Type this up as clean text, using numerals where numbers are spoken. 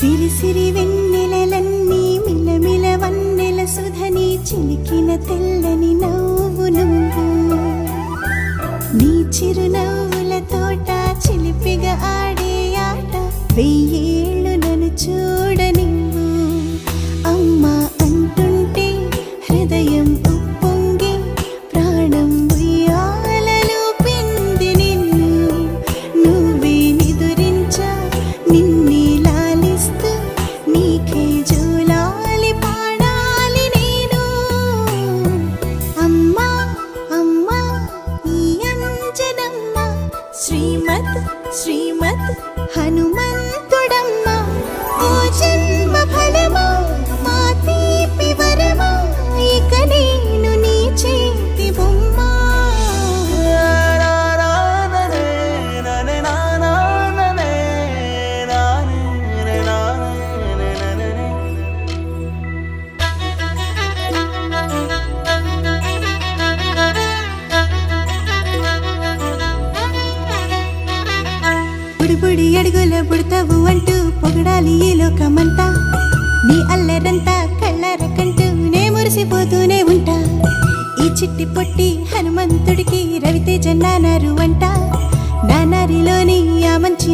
సిరి సిరి వెన్నెలలన్నీ మిలమిల వన్నెల సుధని చిలికిన తెల్లని నవ్వు నువ్వు నీ చిరునవ్వుల తోట చిలిపిగా ఆడే ఆట వెయ్యేళ్ళు నన్ను చూడనివ్వు అమ్మా అంటుంటే హృదయం ఉప్పొంగి ప్రాణం ఉయ్యాలలో పిండి నిన్ను నువ్వే నిదురించా నిన్నే లాలిస్తూ నీకే జోలాలి పాడాలి నేను అమ్మా అమ్మా ఈ అంజనమ్మ శ్రీమత్ శ్రీమత్ హనుమంతుడమ్మ ఓ జన్మ ఫలమా మా తీపి వరమా ఇక నేను నీ చేతి బొమ్మ బుడి అడుగుల బుడతావు అంటూ పొగడాలి ఈ లోకమంతా నీ అల్లరంతా కళ్ళారకంటూ నే మురిసిపోతూనే ఉంటా ఈ చిట్టి పొట్టి హనుమంతుడికి రవితేజ నానారు అంట నానారిలోని ఆ మంచి